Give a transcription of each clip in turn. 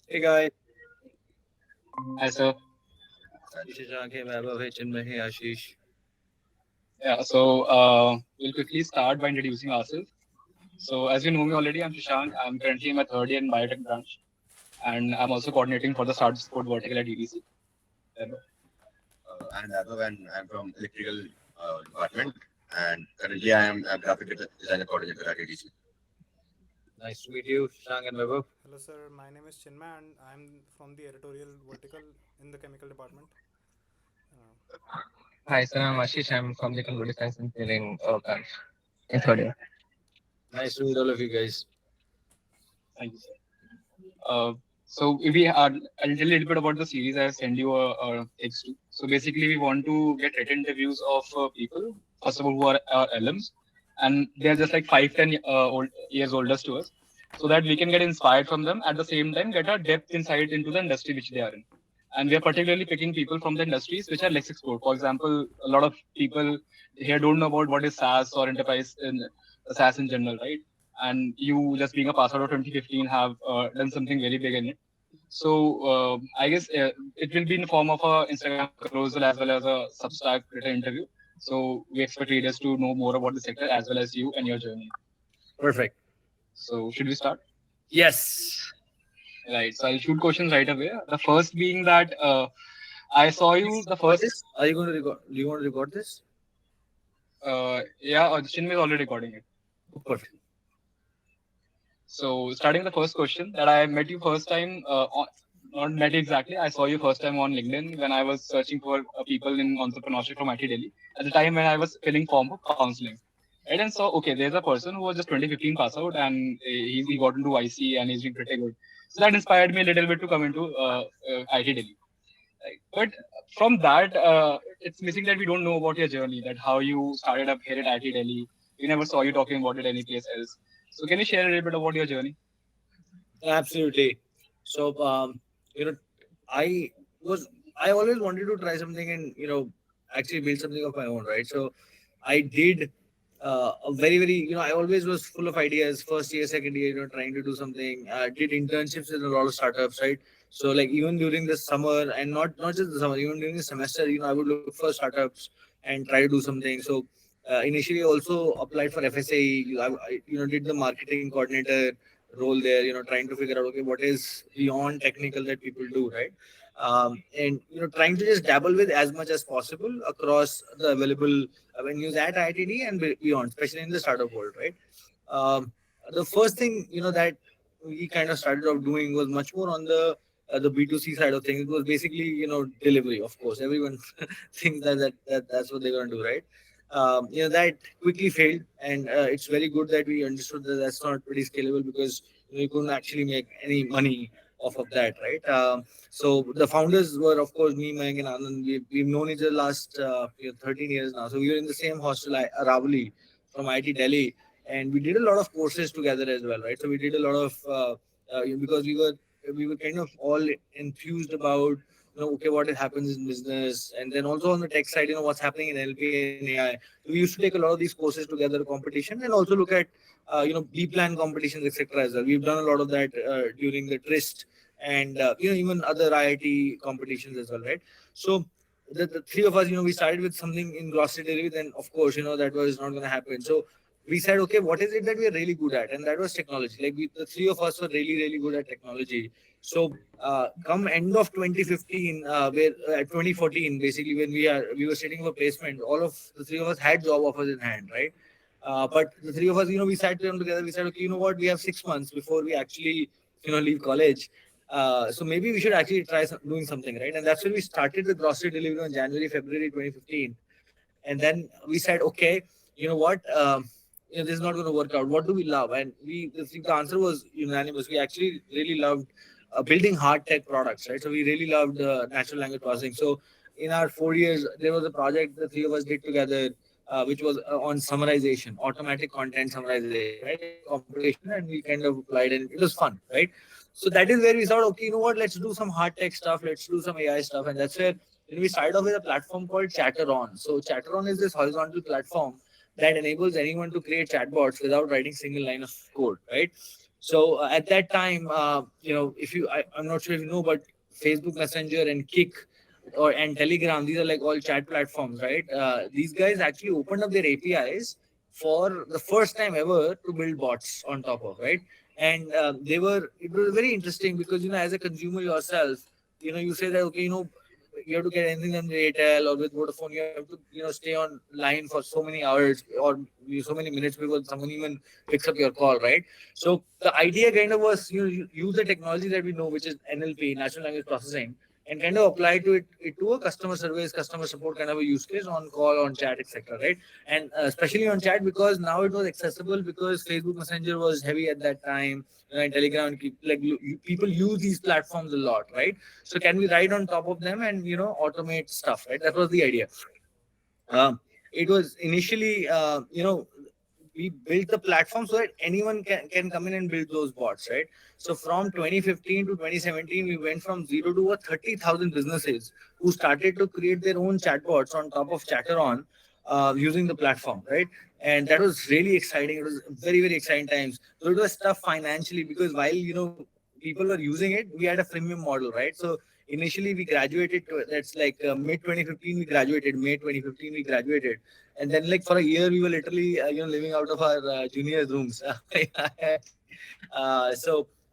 Hey guys, Hi, sir. this is Ankhe, Vaibhav, Chinmay, Ashish. Yeah, we'll quickly start by introducing ourselves. So, as you know me already, I'm Shashank. I'm currently in my third year in biotech branch, and I'm also coordinating for the start support vertical at EDC. I'm Vaibhav and I'm from electrical department and currently I am a graphic designer coordinator at ADC. Nice to meet you, Shang and Vaibhav. Hello, sir. My name is Chinmay, and I'm from the editorial vertical in the chemical department. Uh, Hi, sir. I'm Ashish. I'm from the Computer Science Engineering branch in third year. Nice to meet all of you guys. Thank you, sir. I'll tell you a little bit about the series I send you a text to. So basically, we want to get written interviews of people, first of all, who are our alums, and they're just like 5, 10 years older to us, so that we can get inspired from them. At the same time, get a depth insight into the industry which they are in. And we are particularly picking people from the industries which are less explored. For example, a lot of people here don't know about what is SaaS or enterprise in SaaS in general, right? And you just being a passer of 2015 have done something very big in it. So I guess it will be in the form of a Instagram carousel as well as a Substack written interview. So we expect readers to know more about the sector as well as you and your journey. Perfect. So should we start? Yes. Right. So I'll shoot questions right away. The first being that I saw you the For first. this, are you going to record? Do you want to record this? Yeah, Chinmay is already recording it. Oh, perfect. So starting the first question that I met you first time, not met you exactly. I saw you first time on LinkedIn when I was searching for people in entrepreneurship from IT Delhi. At the time when I was filling form for counseling, right? And saw okay, there's a person who was just 2015 pass out and he got into IC and he's doing pretty good. So that inspired me a little bit to come into IT Delhi. Right? But from that, it's missing that we don't know about your journey, that how you started up here at IT Delhi. We never saw you talking about it any place else. So can you share a little bit about your journey? Absolutely. So, you know, I was I always wanted to try something and actually build something of my own, right? So, I did a very I always was full of ideas. First year, second year, trying to do something. Did internships in a lot of startups, right? So, like even during the summer and not just the summer, even during the semester, I would look for startups and try to do something. So. Initially, also applied for FSAE. Did the marketing coordinator role there, trying to figure out, okay, what is beyond technical that people do, right? And trying to just dabble with as much as possible across the available venues at IITD and beyond, especially in the startup world, right? um, the first thing that we kind of started off doing was much more on the B2C side of things. It was basically delivery. Of course, everyone thinks that's what they're going to do, right? That quickly failed, and it's very good that we understood that that's not pretty scalable because you couldn't actually make any money off of that, right? So the founders were, of course, me, Mayank, and Anand. We've known each other last 13 years now. So we were in the same hostel, Aravali, from IIT Delhi, and we did a lot of courses together as well, right? So we did a lot of because we were kind of all enthused about okay, what happens in business, and then also on the tech side, what's happening in LP and AI. So we used to take a lot of these courses together, competition, and also look at B plan competitions, etc. as well. We've done a lot of that during the Trist and even other IIT competitions as well, right? So the three of us, we started with something in grocery delivery. Then of course, that was not going to happen. So we said, okay, what is it that we are really good at? And that was technology. Like the three of us were really good at technology. So come end of 2015, where at 2014, basically when we were sitting for placement, all of the three of us had job offers in hand, right? But the three of us, we sat down together. We said, okay, you know what? We have 6 months before we actually, leave college. So maybe we should actually try doing something, right? And that's when we started the grocery delivery on January, February 2015. And then we said, okay, you know what? This is not going to work out. What do we love? And the answer was unanimous. We actually really loved building hard tech products, right? So we really loved natural language processing. So in our 4 years, there was a project the three of us did together, which was on summarization, automatic content summarization, right? It was a competition, and we kind of applied, and it was fun, right? So that is where we thought, okay, you know what? Let's do some hard tech stuff. Let's do some AI stuff, and that's where we started off with a platform called Chatteron. So Chatteron is this horizontal platform that enables anyone to create chatbots without writing single line of code, right? So at that time, if I'm not sure if you know, but Facebook Messenger and Kick and Telegram, these are like all chat platforms, right? These guys actually opened up their APIs for the first time ever to build bots on top of, right? And it was very interesting because, as a consumer yourself, you say that, okay, you have to get anything on Airtel or with Vodafone, you have to, stay on line for so many hours or so many minutes before someone even picks up your call, right? So the idea kind of was, you use the technology that we know, which is NLP, natural language processing, and kind of apply it to a customer service, customer support kind of a use case on call, on chat, etc. Right? And especially on chat, because now it was accessible because Facebook Messenger was heavy at that time, and Telegram, like people use these platforms a lot, right? So can we ride on top of them and automate stuff, right? That was the idea. It was initially, we built the platform so that anyone can come in and build those bots, right? So from 2015 to 2017, we went from zero to a 30,000 businesses who started to create their own chatbots on top of Chatteron, using the platform, right? And that was really exciting. It was very, very exciting times. So it was tough financially because while, people were using it, we had a freemium model, right? So initially we graduated that's like mid 2015 we graduated, May 2015 we graduated, and then like for a year we were literally living out of our juniors rooms. Actually,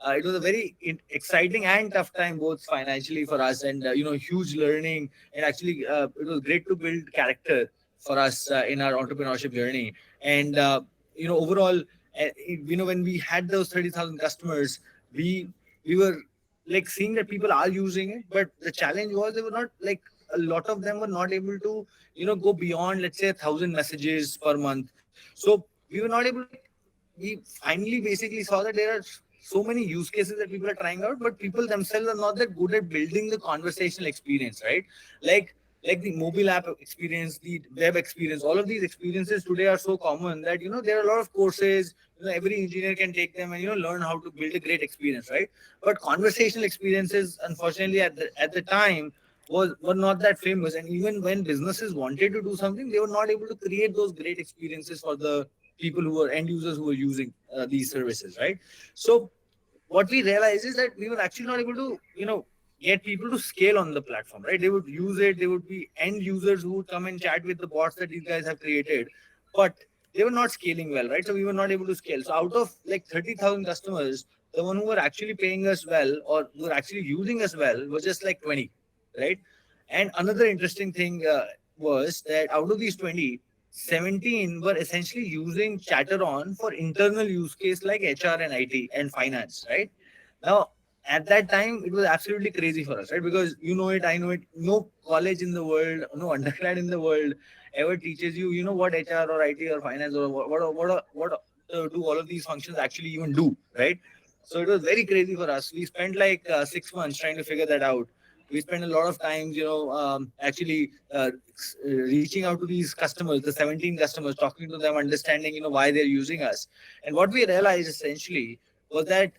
it was a very exciting and tough time both financially for us, and huge learning, and actually it was great to build character for us in our entrepreneurship journey. And overall, when we had those 30,000 customers, we we were like seeing that people are using it, but the challenge was they were not like, a lot of them were not able to go beyond, let's say, 1,000 messages per month. So we were not able to, like, we finally basically saw that there are so many use cases that people are trying out, but people themselves are not that good at building the conversational experience, right? Like the mobile app experience, the web experience, all of these experiences today are so common that there are a lot of courses. Every engineer can take them and learn how to build a great experience, right? But conversational experiences, unfortunately, at the time were not that famous. And even when businesses wanted to do something, they were not able to create those great experiences for the people who were end users who were using these services, right? So what we realized is that we were actually not able to get people to scale on the platform, right? They would use it, they would be end users who would come and chat with the bots that these guys have created, but they were not scaling well, right? So we were not able to scale. So out of like 30,000 customers, the one who were actually paying us well or who were actually using us well was just like 20, right? And another interesting thing was that out of these 20, 17 were essentially using Chatteron for internal use case like HR and IT and finance, right? Now, at that time, it was absolutely crazy for us, right? Because you know it, I know it. No college in the world, no undergrad in the world ever teaches you, what HR or IT or finance or what do all of these functions actually even do, right? So it was very crazy for us. We spent like 6 months trying to figure that out. We spent a lot of times, actually reaching out to these customers, the 17 customers, talking to them, understanding, why they're using us. And what we realized essentially was that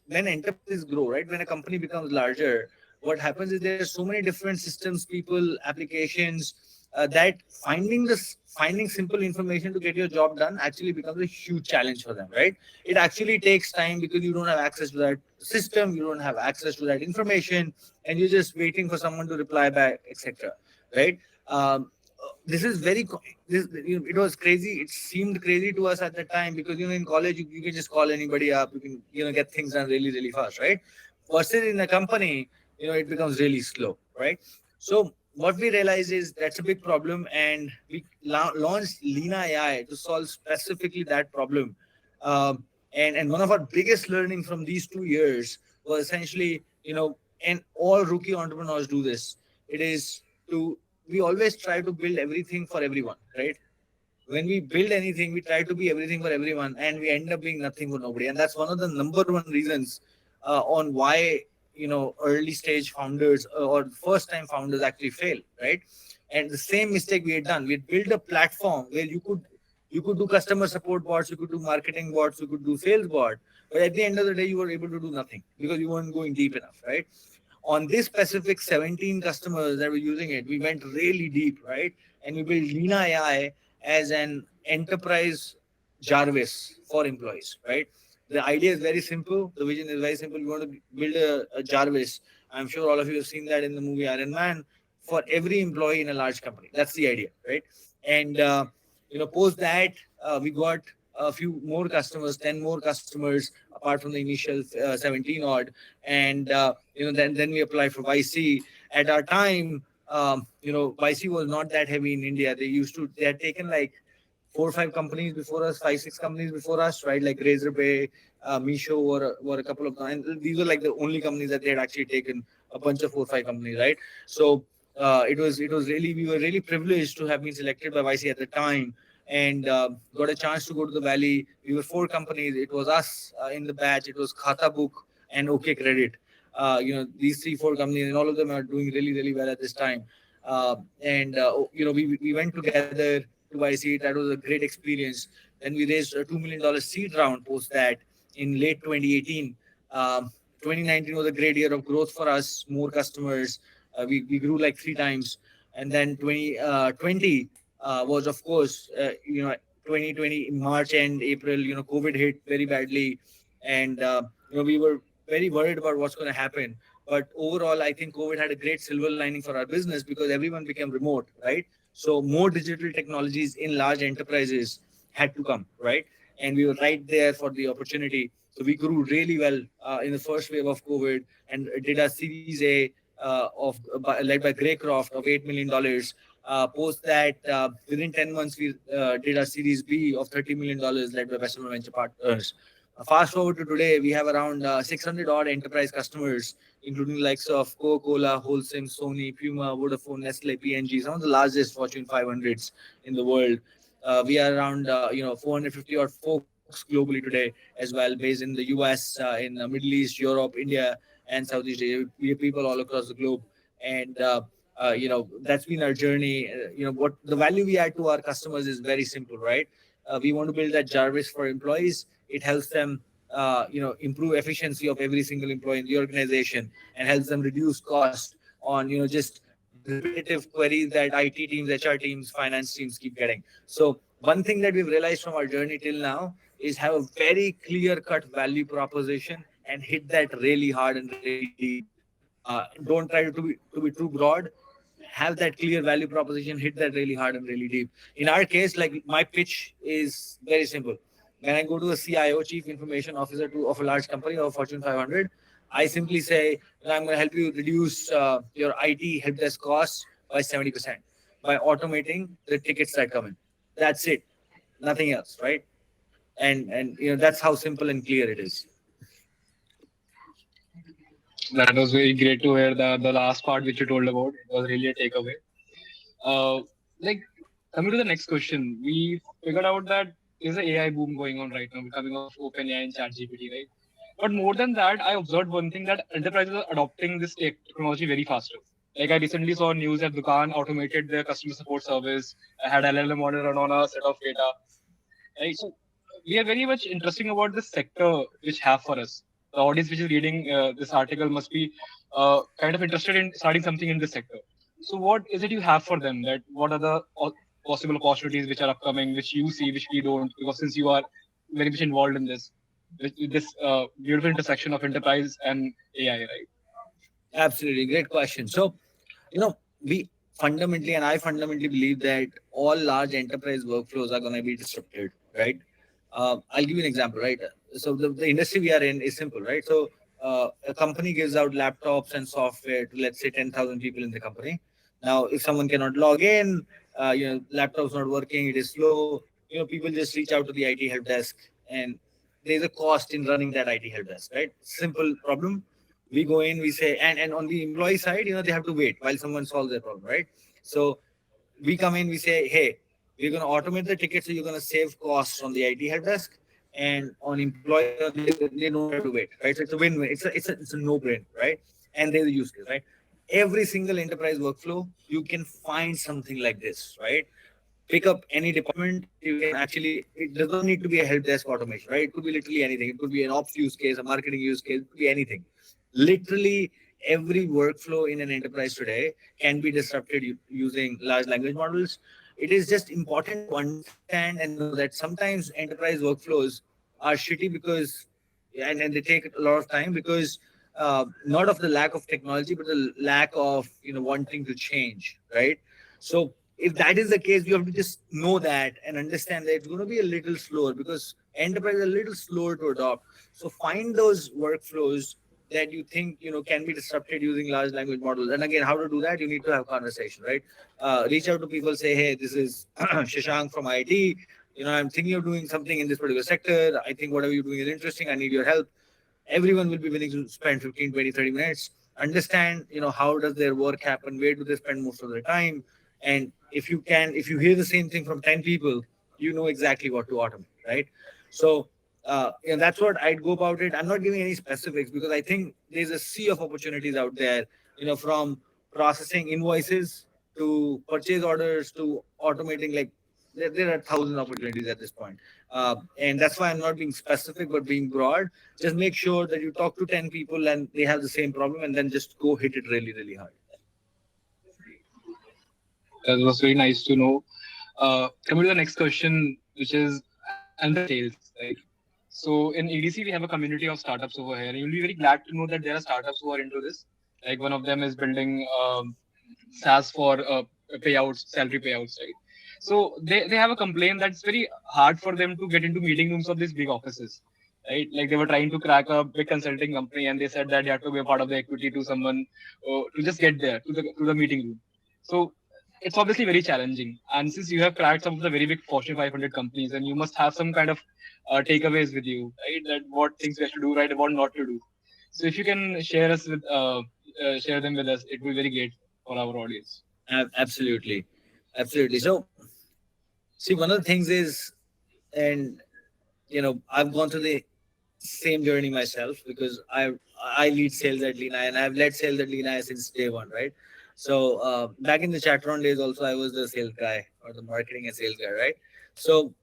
when enterprises grow, right, when a company becomes larger, what happens is there are so many different systems, people, applications, that finding simple information to get your job done actually becomes a huge challenge for them, right? It actually takes time because you don't have access to that system, you don't have access to that information, and you're just waiting for someone to reply back, etc. Right? This is very it was crazy. It seemed crazy to us at the time because in college you can just call anybody up, you can get things done really, really fast, right? Versus in a company, it becomes really slow, right? So what we realized is that's a big problem, and we launched Leena AI to solve specifically that problem. And one of our biggest learning from these 2 years was essentially, and all rookie entrepreneurs do this. It is to we always try to build everything for everyone, right? When we build anything, we try to be everything for everyone, and we end up being nothing for nobody. And that's one of the number one reasons on why early stage founders or first time founders actually fail, right? And the same mistake we had done. We had built a platform where you could do customer support bots, you could do marketing bots, you could do sales bot, but at the end of the day, you were able to do nothing because you weren't going deep enough, right? On this specific 17 customers that were using it, we went really deep, right? And we built Leena AI as an enterprise Jarvis for employees, right? The idea is very simple. The vision is very simple. We want to build a Jarvis. I'm sure all of you have seen that in the movie Iron Man, for every employee in a large company. That's the idea, right? And post that, we got a few more customers, 10 more customers apart from the initial 17 odd, and then we apply for YC. At our time, YC was not that heavy in India. They had taken like 4 or 5 companies before us, 5, 6 companies before us, right? Like Razorpay, Misho were a couple of, and these were like the only companies that they had actually taken, a bunch of 4 or 5 companies, right? So it was really, we were really privileged to have been selected by YC at the time, and got a chance to go to the Valley. We were 4 companies. It was us in the batch. It was Khata Book and OK Credit. These 3, 4 companies, and all of them are doing really, really well at this time. We went together to YC. That was a great experience. Then we raised a $2 million seed round post that in late 2018. 2019 was a great year of growth for us, more customers. We grew like 3 times. And then 2020 was, of course, 2020, March and April, COVID hit very badly. And, we were very worried about what's going to happen. But overall, I think COVID had a great silver lining for our business because everyone became remote, right? So more digital technologies in large enterprises had to come, right? And we were right there for the opportunity. So we grew really well in the first wave of COVID and did a Series A led by Greycroft of $8 million. Post that, within 10 months, we did a Series B of $30 million led by Western Venture Partners. Fast forward to today, we have around 600 odd enterprise customers, including the likes of Coca-Cola, Holcim, Sony, Puma, Vodafone, Nestle, P&G, some of the largest Fortune 500s in the world. We are around 450 odd folks globally today as well, based in the US, in the Middle East, Europe, India, and Southeast Asia. We have people all across the globe, and that's been our journey. What the value we add to our customers is very simple, right? We want to build that Jarvis for employees. It helps them improve efficiency of every single employee in the organization, and helps them reduce cost on just repetitive queries that IT teams, HR teams, finance teams keep getting. So one thing that we've realized from our journey till now is have a very clear cut value proposition and hit that really hard and really deep. Don't try to be too broad. Have that clear value proposition, hit that really hard and really deep. In our case, like, my pitch is very simple. When I go to a CIO, Chief Information Officer, of a large company or Fortune 500, I simply say, I'm going to help you reduce your IT help desk costs by 70% by automating the tickets that come in. That's it, nothing else, right? And that's how simple and clear it is. That was very great to hear the last part which you told about. It was really a takeaway. Uh, like coming to the next question, we figured out that there's an AI boom going on right now, coming of OpenAI and ChatGPT, right? But more than that, I observed one thing that enterprises are adopting this technology very faster. Like I recently saw news that Dukan automated their customer support service, had LLM model run on a set of data. Right? So we are very much interesting about this sector which have for us. The audience which is reading this article must be kind of interested in starting something in this sector. So what is it you have for them? That what are the possible opportunities which are upcoming, which you see, which we don't? Because since you are very much involved in this beautiful intersection of enterprise and AI, right? Absolutely, great question. So, we fundamentally, and I fundamentally believe that all large enterprise workflows are going to be disrupted, right? I'll give you an example, right? So the industry we are in is simple, right? So a company gives out laptops and software to, let's say, 10,000 people in the company. Now, if someone cannot log in, laptop's not working, it is slow, people just reach out to the IT help desk, and there's a cost in running that IT help desk, right? Simple problem. We go in, we say, and on the employee side, they have to wait while someone solves their problem, right? So we come in, we say, hey, we're going to automate the ticket, so you're going to save costs on the IT help desk, and on employee, they don't have to wait, right? So it's a win-win. It's a no-brainer, right? And there's a use case, right? Every single enterprise workflow, you can find something like this, right? Pick up any department, you can actually, it does not need to be a help desk automation, right? It could be literally anything. It could be an ops use case, a marketing use case, it could be anything. Literally every workflow in an enterprise today can be disrupted using large language models. It is just important to understand and know that sometimes enterprise workflows are shitty because and they take a lot of time because not of the lack of technology, but the lack of wanting to change, right? So if that is the case, you have to just know that and understand that it's going to be a little slower because enterprise is a little slower to adopt. So find those workflows that you think can be disrupted using large language models. And again, how to do that? You need to have conversation, right? Reach out to people, say, hey, this is Shashank from IT. I'm thinking of doing something in this particular sector. I think whatever you're doing is interesting. I need your help. Everyone will be willing to spend 15, 20, 30 minutes, understand how does their work happen, where do they spend most of their time. And if you hear the same thing from 10 people, you know exactly what to automate, right? So that's what I'd go about it. I'm not giving any specifics because I think there's a sea of opportunities out there, from processing invoices to purchase orders to automating, like there are thousand opportunities at this point. And that's why I'm not being specific but being broad. Just make sure that you talk to 10 people and they have the same problem, and then just go hit it really, really hard. That was very nice to know. Coming to the next question, which is under sales, right? So in EDC, we have a community of startups over here. And you'll be very glad to know that there are startups who are into this. Like one of them is building SaaS for payouts, salary payouts, right? So they have a complaint that it's very hard for them to get into meeting rooms of these big offices, right? Like they were trying to crack a big consulting company, and they said that you have to be a part of the equity to someone to just get there to the meeting room. So it's obviously very challenging. And since you have cracked some of the very big Fortune 500 companies, and you must have some kind of takeaways with you, right? That what things we have to do right and what not to do. So if you can share them with us, it will be very great for our audience. Absolutely, absolutely. So see, one of the things is, and I've gone through the same journey myself because I lead sales at Leena, and I've led sales at Leena since day one, right? So back in the Chatron days, also I was the sales guy or the marketing and sales guy, right? So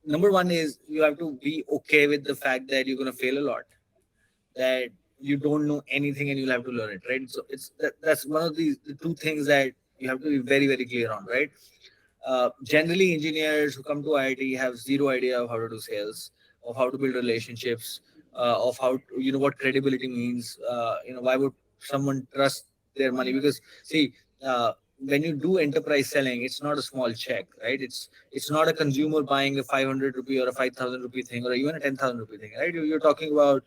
number one is you have to be okay with the fact that you're going to fail a lot, that you don't know anything and you'll have to learn it, right? So that's one of the two things that you have to be very, very clear on, right? Generally, engineers who come to IIT have zero idea of how to do sales, of how to build relationships, of how to, what credibility means. Why would someone trust their money? Because see, when you do enterprise selling, it's not a small check, right? It's not a consumer buying a 500 rupee or a 5,000 rupee thing or even a 10,000 rupee thing, right? You're talking about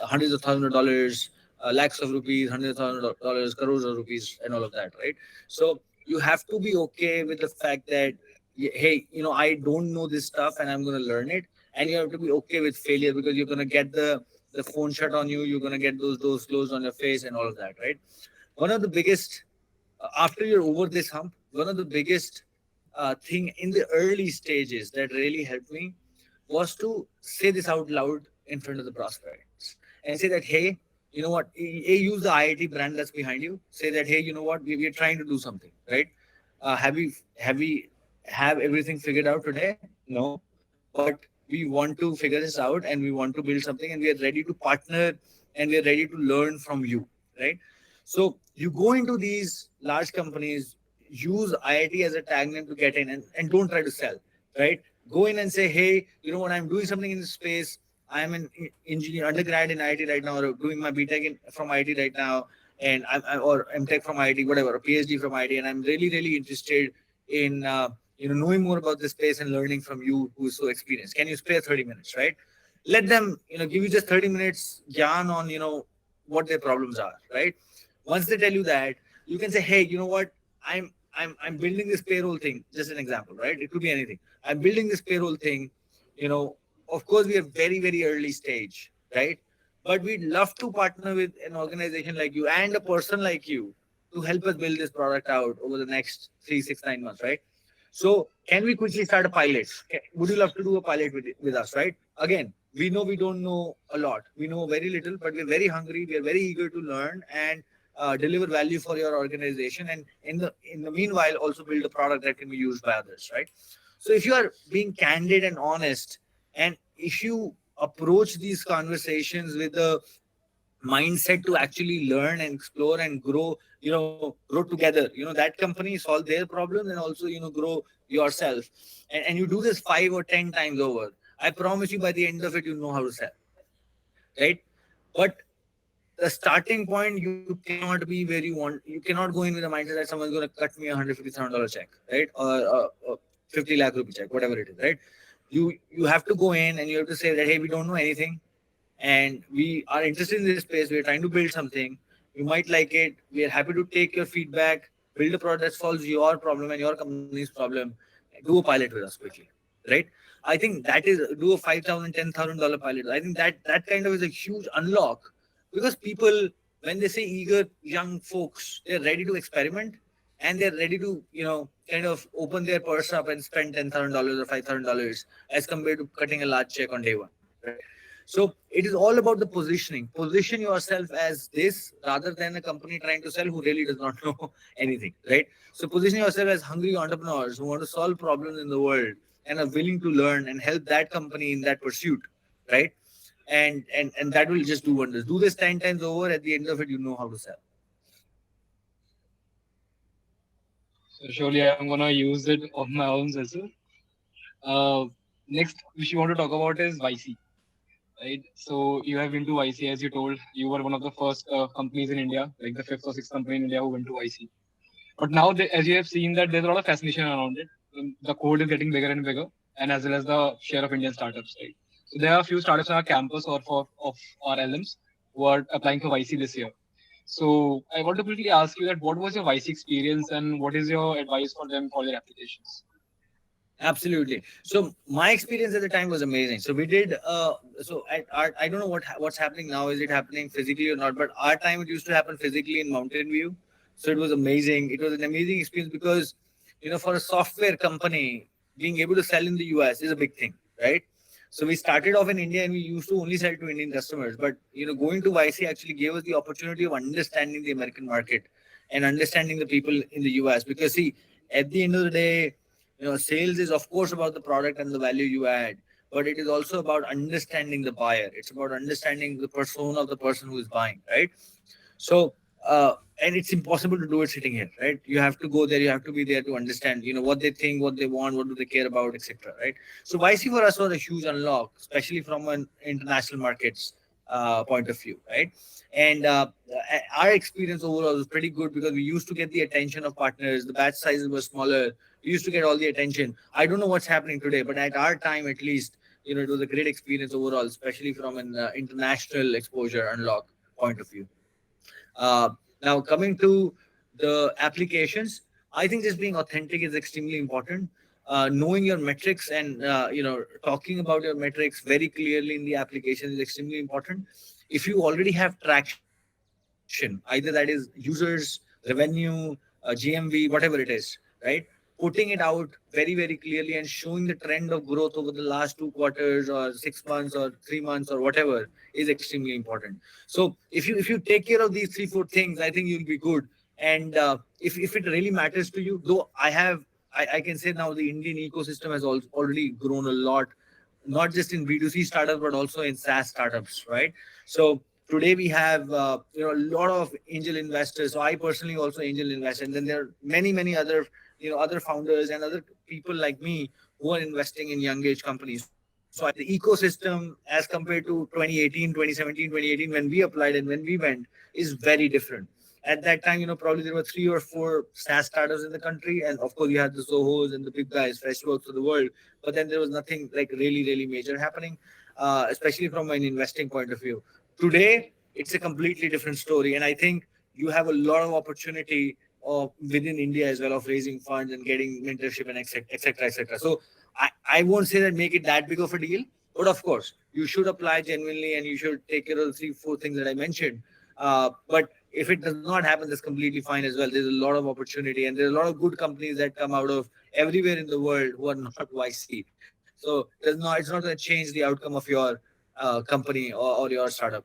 hundreds of thousands of dollars, lakhs of rupees, hundreds of thousands of dollars, crores of rupees, and all of that, right? So you have to be okay with the fact that hey, I don't know this stuff and I'm going to learn it. And you have to be okay with failure because you're going to get the phone shut on you, you're going to get those doors closed on your face and all of that, right? One of the biggest after you're over this hump, one of the biggest thing in the early stages that really helped me was to say this out loud in front of the prospects and say that, hey, you know what? Use the IIT brand that's behind you. Say that, hey, you know what? We are trying to do something, right? Have everything figured out today? No, but we want to figure this out and we want to build something and we are ready to partner and we are ready to learn from you, right? So you go into these large companies, use IIT as a tag name to get in, and don't try to sell, right? Go in and say, hey, you know what, I'm doing something in this space. I'm an engineer, undergrad in IIT right now, or doing my BTech from IIT right now, and or MTech from IIT, whatever, or PhD from IIT, and I'm really, really interested in knowing more about this space and learning from you who is so experienced. Can you spare 30 minutes, right? Let them give you just 30 minutes gyan on what their problems are, right? Once they tell you that, you can say, hey, you know what, I'm building this payroll thing. Just an example, right? It could be anything. I'm building this payroll thing. Of course we are very, very early stage, right? But we'd love to partner with an organization like you and a person like you to help us build this product out over the next 3, 6, 9 months, right? So can we quickly start a pilot? Would you love to do a pilot with us, right? Again, we know we don't know a lot. We know very little, but we're very hungry. We are very eager to learn and deliver value for your organization. And in the meanwhile, also build a product that can be used by others, right? So if you are being candid and honest, and if you approach these conversations with a mindset to actually learn and explore and grow together, that company solve their problems and also grow yourself, and you do this 5 or 10 times over, I promise you by the end of it you know how to sell. right? But the starting point, you cannot be where you want. You cannot go in with the mindset that someone's going to cut me $150,000 check, right? Or 50 lakh rupee check, whatever it is, right? You have to go in and you have to say that, hey, we don't know anything, and we are interested in this space. We're trying to build something. You might like it. We are happy to take your feedback, build a product that solves your problem and your company's problem. Do a pilot with us quickly, right? I think that is do a $5,000, $10,000 pilot. I think that kind of is a huge unlock, because people, when they say eager young folks, they're ready to experiment, and they're ready to kind of open their purse up and spend $10,000 or $5,000 as compared to cutting a large check on day one, right? So it is all about the positioning. Position yourself as this rather than a company trying to sell who really does not know anything, right? So position yourself as hungry entrepreneurs who want to solve problems in the world and are willing to learn and help that company in that pursuit, right? And that will just do wonders. Do this 10 times over. At the end of it, you know how to sell. So surely I'm gonna use it on my own as well. Uh, Next, which you want to talk about is YC, right? So you have been to YC, as you told. You were one of the first companies in India, like the fifth or sixth company in India who went to YC. But now, as you have seen, that there's a lot of fascination around it. The code is getting bigger and bigger, and as well as the share of Indian startups, right? So there are a few startups on our campus or for of our LMs who are applying for YC this year. So I want to quickly ask you that what was your YC experience and what is your advice for them for their applications? Absolutely. So my experience at the time was amazing. So we did. So I don't know what's happening now. Is it happening physically or not? But our time it used to happen physically in Mountain View. So it was amazing. It was an amazing experience because, for a software company, being able to sell in the US is a big thing, right? So we started off in India and we used to only sell to Indian customers. But going to YC actually gave us the opportunity of understanding the American market and understanding the people in the US. Because see, at the end of the day, sales is of course about the product and the value you add, but it is also about understanding the buyer. It's about understanding the persona of the person who is buying, right? So, and it's impossible to do it sitting here, right? You have to go there, you have to be there to understand, what they think, what they want, what do they care about, etc., right? So YC for us was a huge unlock, especially from an international markets point of view, right? And our experience overall was pretty good because we used to get the attention of partners. The batch sizes were smaller. We used to get all the attention. I don't know what's happening today, but at our time, at least, it was a great experience overall, especially from an international exposure unlock point of view. Uh, Now, coming to the applications, I think just being authentic is extremely important. Knowing your metrics and talking about your metrics very clearly in the application is extremely important. If you already have traction, either that is users, revenue, GMV, whatever it is, right? Putting it out very, very clearly and showing the trend of growth over the last 2 quarters or 6 months or 3 months or whatever is extremely important. So if you take care of these 3 4 things, I think you'll be good. And if it really matters to you, though I can say now the Indian ecosystem has already grown a lot, not just in B2C startups but also in SaaS startups, right? So today we have a lot of angel investors. So I personally also angel invest, and then there are many other other founders and other people like me who are investing in young age companies. So I think the ecosystem as compared to 2018, 2017, 2018 when we applied and when we went is very different. At that time, probably there were 3 or 4 SaaS startups in the country, and of course you had the Zohos and the big guys, Freshworks of the world. But then there was nothing like really major happening, especially from an investing point of view. Today, it's a completely different story, and I think you have a lot of opportunity within India as well of raising funds and getting mentorship and etc. etc. So I won't say that make it that big of a deal, but of course you should apply genuinely and you should take care of the 3 4 things that I mentioned. But if it does not happen, that's completely fine as well. There's a lot of opportunity and there's a lot of good companies that come out of everywhere in the world who are not YC. So it's not going to change the outcome of your company or your startup.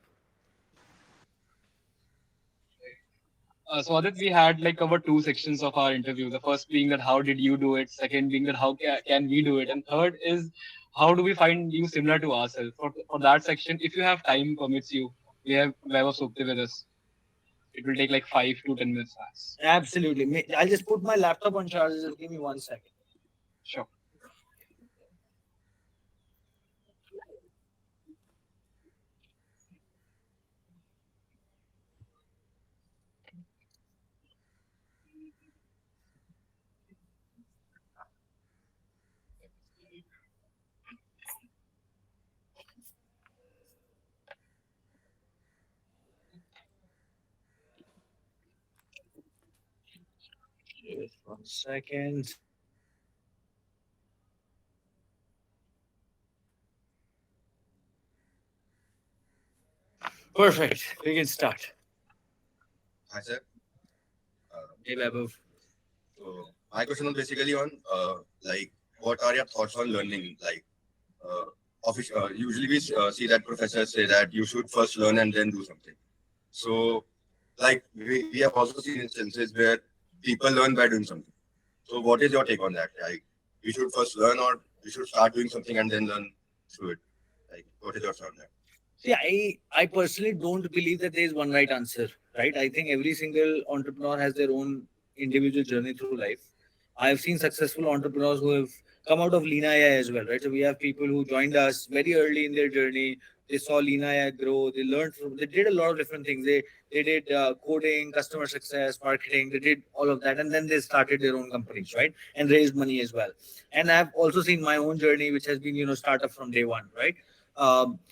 So Adit, we had like covered two sections of our interview. The first being that how did you do it? Second being that how can we do it? And third is how do we find you similar to ourselves? For that section, if you have time permits you, we have a Sukti with us. It will take like 5 to 10 minutes max. Absolutely. I'll just put my laptop on charge. Just give me 1 second. Sure. Second. Perfect. We can start. Hi, sir. Hey, Vaibhav. So my question was basically on like what are your thoughts on learning? Uh, usually we see that professors say that you should first learn and then do something. So like we have also seen instances where people learn by doing something. So what is your take on that? Like we should first learn or we should start doing something and then learn through it. Like what is your thought on that? See, I personally don't believe that there is one right answer, right? I think every single entrepreneur has their own individual journey through life. I've seen successful entrepreneurs who have come out of Leena AI as well, right? So we have people who joined us very early in their journey. They saw Leena AI grow. They learned from. They did a lot of different things. They did coding, customer success, marketing. They did all of that, and then they started their own companies, right? And raised money as well. And I've also seen my own journey, which has been startup from day one, right?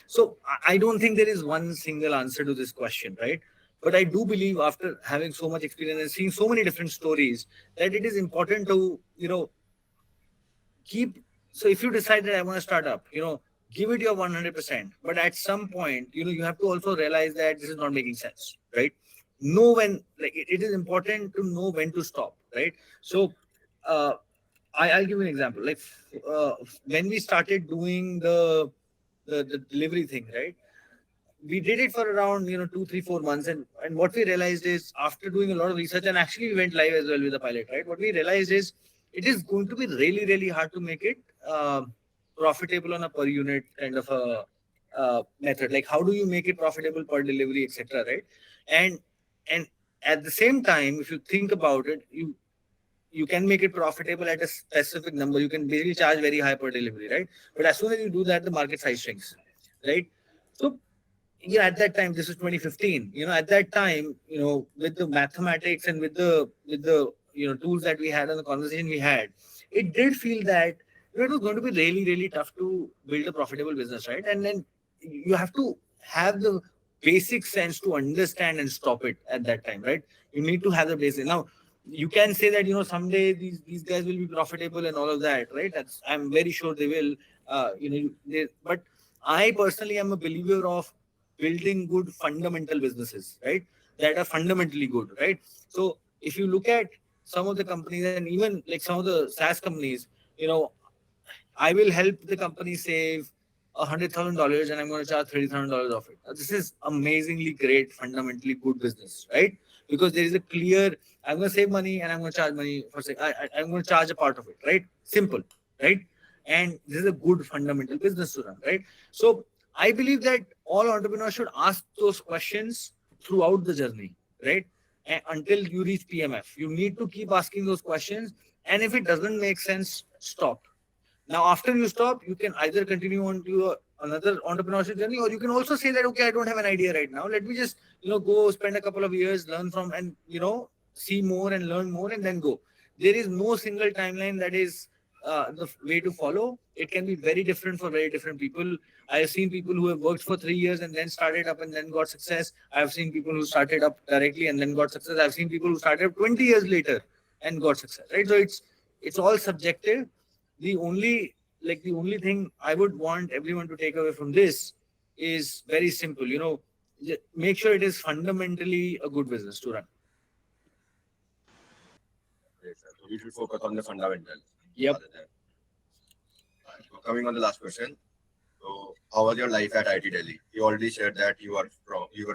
So I don't think there is one single answer to this question, right? But I do believe after having so much experience and seeing so many different stories that it is important to keep. So if you decide that I want to start up, give it your 100%. But at some point, you have to also realize that this is not making sense, right? Know when, like it is important to know when to stop, right? So uh, I'll give you an example. Like uh, when we started doing the delivery thing, right? We did it for around 2 3 4 months, and what we realized is after doing a lot of research, and actually we went live as well with the pilot, right? What we realized is it is going to be really really hard to make it profitable on a per unit kind of a method. Like how do you make it profitable per delivery, etc., right? And and at the same time, if you think about it, you can make it profitable at a specific number. You can basically charge very high per delivery, right? But as soon as you do that, the market size shrinks, right? So at that time, this is 2015. At that time, with the mathematics and with the tools that we had and the conversation we had, it did feel that it was going to be really really tough to build a profitable business, right? And then you have to have the basic sense to understand and stop it at that time, right? You need to have the basic. Now you can say that someday these guys will be profitable and all of that, right? That's, I'm very sure they will. But I personally am a believer of building good fundamental businesses, right? That are fundamentally good, right? So if you look at some of the companies, and even like some of the SaaS companies, you know, I will help the company save $100,000 and I'm going to charge $30,000 of it. Now, this is amazingly great, fundamentally good business, right? Because there is a clear, I'm going to save money and I'm going to charge money for, I'm going to charge a part of it, right? Simple, right? And this is a good fundamental business to run, right? So I believe that all entrepreneurs should ask those questions throughout the journey, right? Until you reach PMF, you need to keep asking those questions. And if it doesn't make sense, stop. Now, after you stop, you can either continue on to another entrepreneurship journey, or you can also say that, okay, I don't have an idea right now. Let me just, go spend a couple of years, learn from, and, see more and learn more, and then go. There is no single timeline that is the way to follow. It can be very different for very different people. I have seen people who have worked for 3 years and then started up and then got success. I have seen people who started up directly and then got success. I've seen people who started up 20 years later and got success, right? So it's all subjective. The only thing I would want everyone to take away from this is very simple. Make sure it is fundamentally a good business to run. Yes, sir. So we should focus on the fundamentals Yep. rather than. So coming on the last question. So how was your life at IT Delhi? You already shared that you were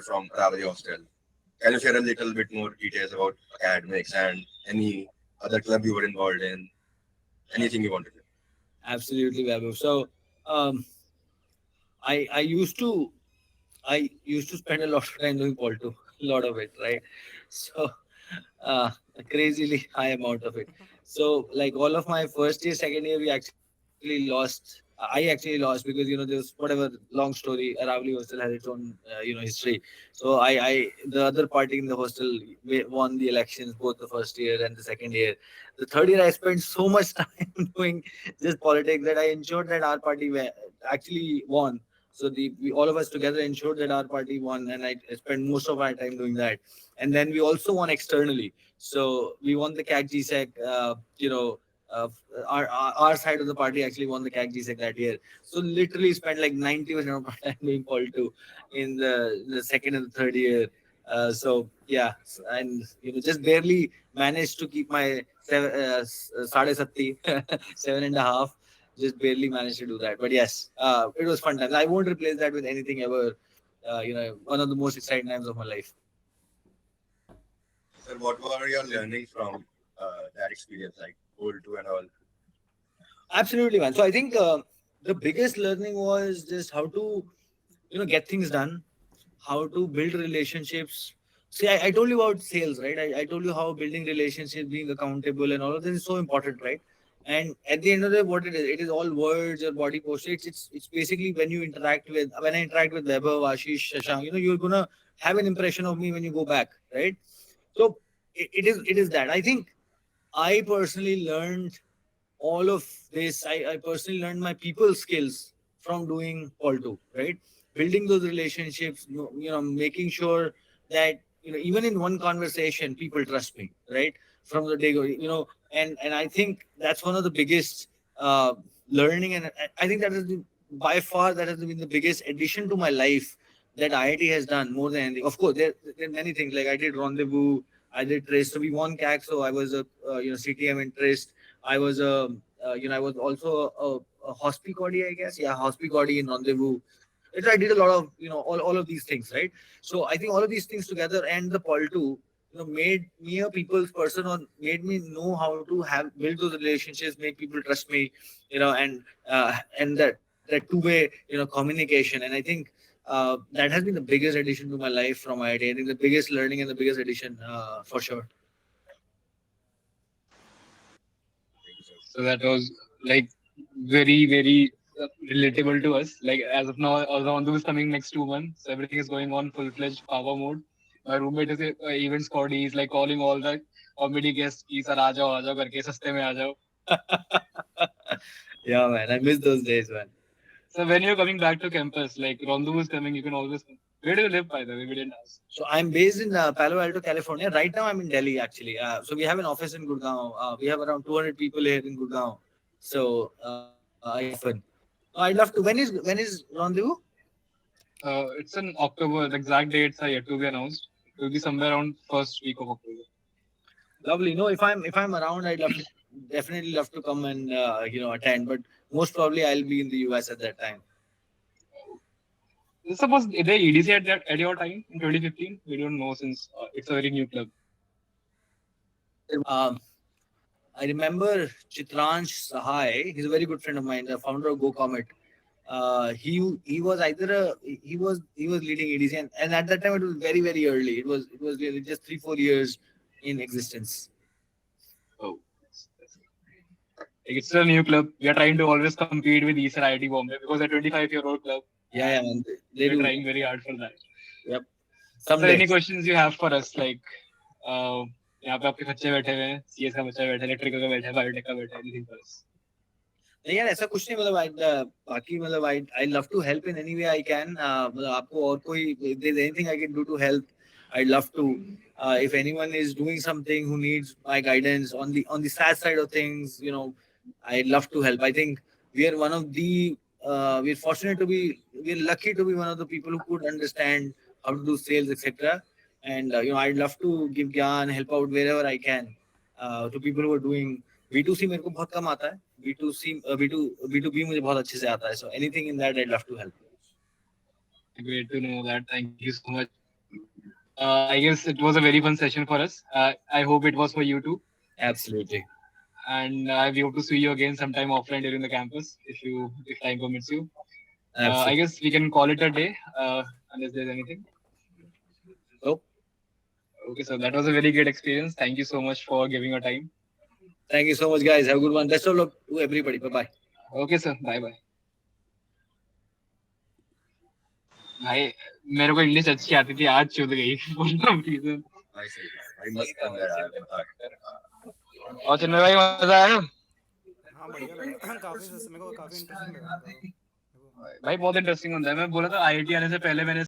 from Ravali Hostel. Can you share a little bit more details about academics and any other club you were involved in? Anything you wanted to? Absolutely, Vaibhav. So, um, I I used to I used to spend a lot of time doing Polto, a lot of it, right? So, a crazily high amount of it. So, like all of my first year, second year, we actually lost. I actually lost because there's whatever long story. Aravali hostel has its own history. So, the other party in the hostel won the elections both the first year and the second year. The third year, I spent so much time doing just politics that I ensured that our party actually won. So we all of us together ensured that our party won, and I spent most of our time doing that. And then we also won externally. So we won the CAC GSEC. Uh, our side of the party actually won the CAC GSEC that year. So literally spent like 90% of my time doing Pol 2 in the second and the third year. So yeah, and just barely managed to keep my sade satti, 7.5. Just barely managed to do that. But yes, it was fun times. I won't replace that with anything ever. One of the most exciting times of my life. Sir, what were your learnings from that experience, like Gold 2 and all? Absolutely, man. So I think the biggest learning was just how to get things done, how to build relationships. See, I told you about sales, right? I told you how building relationships, being accountable, and all of this is so important, right? And at the end of the day, what it is all words or body posture. It's basically when I interact with Weber, Ashish, Shashank, you're gonna have an impression of me when you go back, right? So it is that. I think I personally learned all of this. I personally learned my people skills from doing Pol 2, right? Building those relationships, making sure that, even in one conversation, people trust me, right? From the day go, and I think that's one of the biggest uh, learning. And I think that is by far, that has been the biggest addition to my life that IIT has done more than anything. Of course, there are many things like I did Rendezvous, I did Trace. So we won CAC, so I was a CTM in Trace. I was I was also a hospicody, I guess. Yeah, hospicody in Rendezvous. I did a lot of all of these things, right? So I think all of these things together and the Pol 2, made me a people's person, or made me know how to have build those relationships, make people trust me, and that two-way communication. And I think that has been the biggest addition to my life from IIT. I think the biggest learning and the biggest addition for sure. Thank you, sir. So that was like very, very relatable to us. Like as of now, Rondo is coming next 2 months. So everything is going on full fledged power mode. My roommate is event squad. He's like calling all the comedy guests. Ki sir aa jao करके सस्ते में आ जाओ. Yeah, man, I miss those days, man. So when you're coming back to campus, like Rondo is coming, you can always come. Where do you live, by the way? We didn't ask. So I'm based in Palo Alto, California. Right now, I'm in Delhi, actually. So we have an office in Gurgaon. We have around 200 people here in Gurgaon. So I come often. I'd love to. When is Rendezvous? It's in October. The exact dates are yet to be announced. It will be somewhere around first week of October. Lovely. No, if I'm around, I'd love to definitely love to come and attend. But most probably, I'll be in the US at that time. Suppose they EDC at that at your time in 2015. We don't know since it's a very new club. Um, I remember Chitransh Sahai. He's a very good friend of mine, the founder of Go Comet. He was either he was leading EDC, and at that time it was very very early. It was really just 3 4 years in existence. Oh, like it's still a new club. We are trying to always compete with Eastern IIT Bombay because they're 25-year-old club, Yeah, yeah, and man. They we're do. trying very hard for that. Yep. So Someday. any questions you have for us? Like, uh, यहाँ पे आपके बच्चे बैठे हुए हैं, CS का बच्चा बैठा है, इलेक्ट्रिकल का बैठा है, बायोटेक का बैठा है, anything for us? नहीं यार, ऐसा कुछ नहीं, मतलब बाकी मतलब I love to help in any way I can. मतलब आपको और कोई, if there's anything I can do to help, I'd love to. If anyone is doing something who needs my guidance on the SaaS side of things, I'd love to help. I think we are one of the we're lucky to be one of the people who could understand how to do sales, etc. And I'd love to give gyan, help out wherever I can to people who are doing B2C. मेरे को बहुत कम आता है. B2C, B2B मुझे बहुत अच्छे से आता है. So anything in that, I'd love to help. Great to know that. Thank you so much. I guess it was a very fun session for us. I hope it was for you too. Absolutely. And we hope to see you again sometime offline during the campus if time permits you. I Absolutely. guess we can call it a day unless there's anything. So, Okay, so that was a very great experience. Thank you so much for giving your time. thank you so much, guys. Have a good one. Best of luck to everybody. Bye bye. Okay, sir. Bye bye. भाई मेरे को English अच्छी आती थी आज छूट गई for some reason. I say, I must come there. और चिन्मय भाई मजा आया? हाँ बढ़िया लगा काफ़ी मेरे को काफ़ी इंटरेस्टिंग लगा उनका तो मेरे को भाई बहुत इंटरेस्टिंग होता है. मैं बोला था आईआईटी आने से पहले मैंने